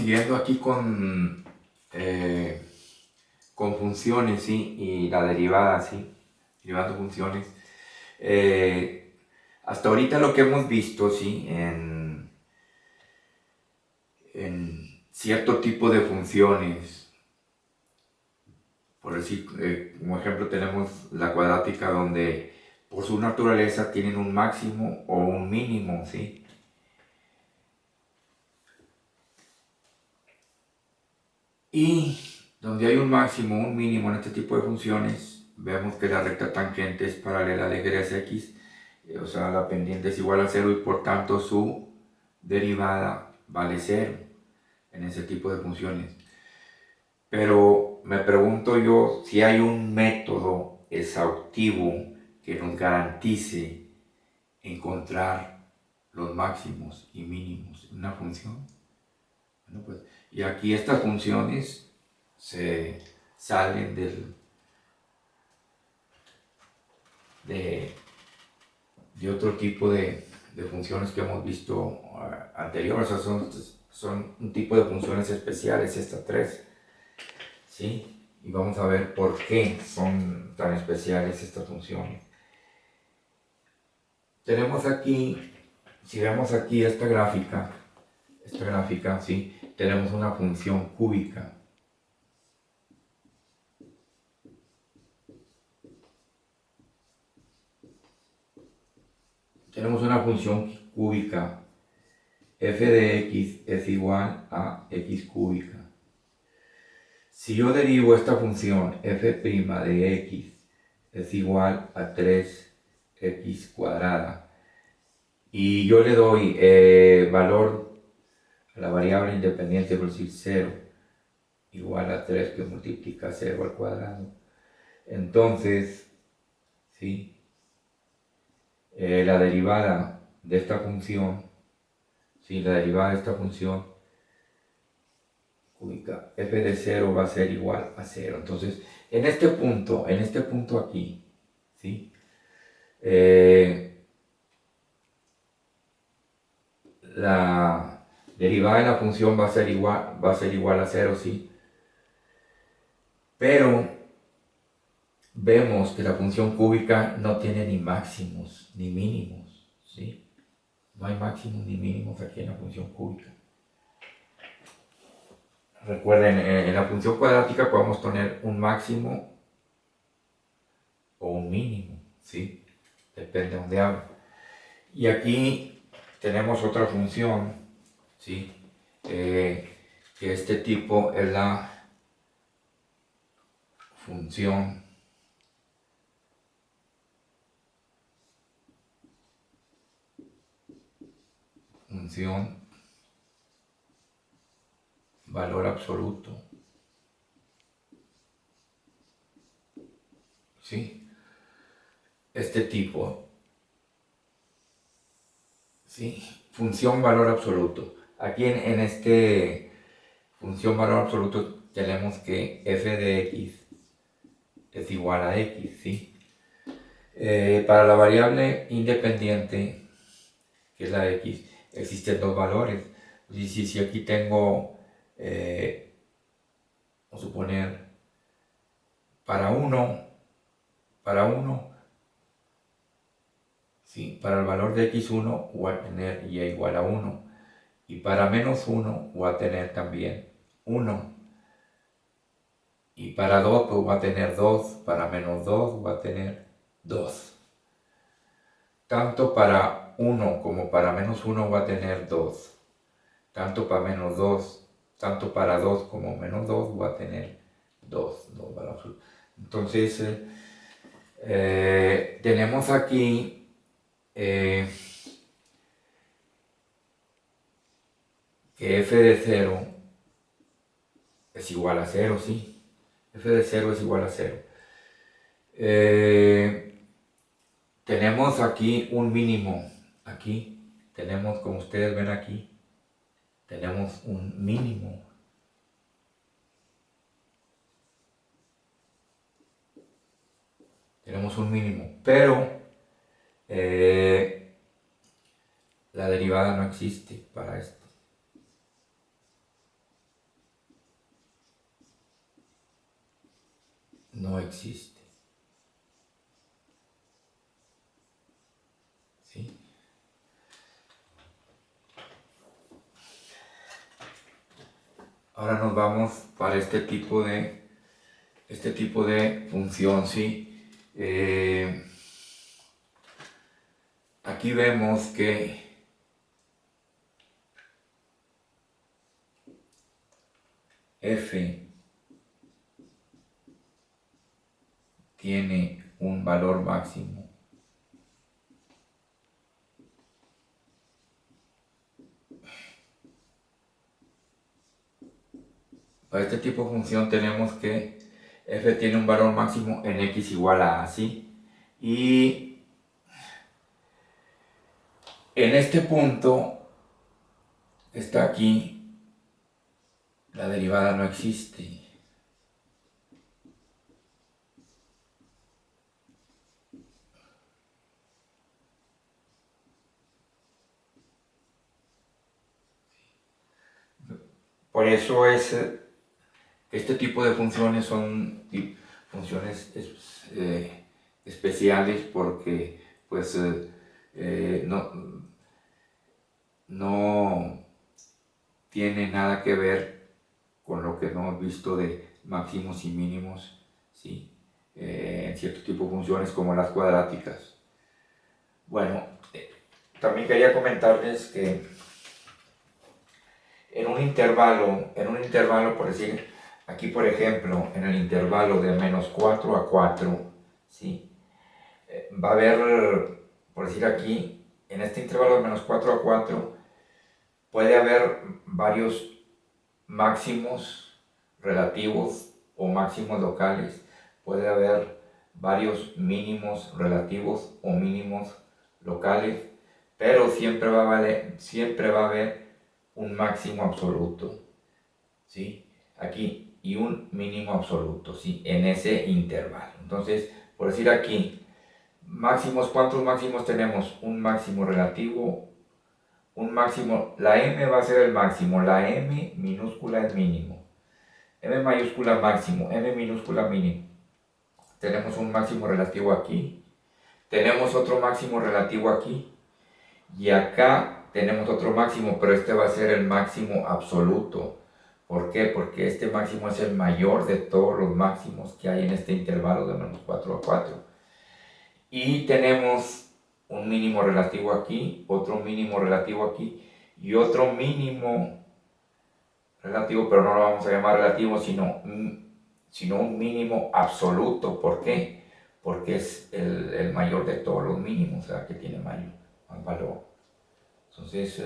siguiendo aquí con funciones, ¿sí? Y la derivada, ¿sí? Derivando funciones. Hasta ahorita lo que hemos visto, ¿sí? En cierto tipo de funciones, por decir, como ejemplo tenemos la cuadrática donde por su naturaleza tienen un máximo o un mínimo, ¿sí? Y donde hay un máximo o un mínimo en este tipo de funciones, vemos que la recta tangente es paralela al eje x, o sea, la pendiente es igual a 0 y por tanto su derivada vale 0 en ese tipo de funciones. Pero me pregunto yo si hay un método exhaustivo que nos garantice encontrar los máximos y mínimos en una función. Bueno, pues, y aquí estas funciones se salen de otro tipo de funciones que hemos visto anteriores. O sea, son un tipo de funciones especiales, estas tres. ¿Sí? Y vamos a ver por qué son tan especiales estas funciones. Tenemos aquí, si vemos aquí esta gráfica, ¿sí? Tenemos una función cúbica. Tenemos una función cúbica, f de x es igual a x cúbica. Si yo derivo esta función f' de x es igual a 3x cuadrada y yo le doy valor a la variable independiente, por decir 0, igual a 3 que multiplica 0 al cuadrado, entonces, ¿sí? La derivada de esta función, ¿sí? La derivada de esta función cúbica f de 0 va a ser igual a 0. Entonces, en este punto aquí, ¿sí? La derivada de la función va a ser igual a 0, ¿sí? Pero vemos que la función cúbica no tiene ni máximos ni mínimos, ¿sí? No hay máximos ni mínimos aquí en la función cúbica. Recuerden, en la función cuadrática podemos tener un máximo o un mínimo, ¿sí? Depende de dónde hablo. Y aquí tenemos otra función, ¿sí? Que este tipo es la función valor absoluto, ¿sí? Este tipo, ¿sí? Función valor absoluto. Aquí en este función valor absoluto tenemos que f de x es igual a x, ¿sí? Para la variable independiente, que es la x, existen dos valores. Si aquí tengo, vamos a suponer, para 1, ¿sí? Para el valor de x1 voy a tener y igual a 1. Y para menos 1 voy a tener también 1. Y para 2 pues voy a tener 2. Para menos 2 voy a tener 2. Tanto para 1 como para menos 1 voy a tener 2. Tanto para menos 2, tanto para 2 como menos 2 voy a tener 2. Entonces, tenemos aquí que f de 0 es igual a 0, ¿sí? F de 0 es igual a 0. Tenemos aquí un mínimo. Aquí tenemos, como ustedes ven aquí, tenemos un mínimo. Tenemos un mínimo, pero la derivada no existe para esto. existe. ¿Sí? Ahora nos vamos para este tipo de función, ¿sí? Aquí vemos que f tiene un valor máximo para este tipo de función. Tenemos que f tiene un valor máximo en x igual a a, ¿sí? Y en este punto está aquí, la derivada no existe. Por eso este tipo de funciones son funciones especiales, porque pues no tiene nada que ver con lo que hemos visto de máximos y mínimos, ¿sí? En cierto tipo de funciones como las cuadráticas. Bueno, también quería comentarles que en un intervalo, por decir, aquí por ejemplo, en el intervalo de -4 a 4, ¿sí? Va a haber, por decir aquí, en este intervalo de -4 a 4, puede haber varios máximos relativos o máximos locales, puede haber varios mínimos relativos o mínimos locales, pero siempre va a haber un máximo absoluto, ¿sí? Aquí, y un mínimo absoluto, ¿sí? En ese intervalo. Entonces, por decir aquí, máximos, ¿cuántos máximos tenemos? Un máximo relativo, un máximo, la m va a ser el máximo, la m minúscula es mínimo, m mayúscula máximo, m minúscula mínimo. Tenemos un máximo relativo aquí, tenemos otro máximo relativo aquí, y acá tenemos otro máximo, pero este va a ser el máximo absoluto. ¿Por qué? Porque este máximo es el mayor de todos los máximos que hay en este intervalo de -4 a 4. Y tenemos un mínimo relativo aquí, otro mínimo relativo aquí y otro mínimo relativo, pero no lo vamos a llamar relativo, sino un mínimo absoluto. ¿Por qué? Porque es el mayor de todos los mínimos, o sea, que tiene más valor. Entonces,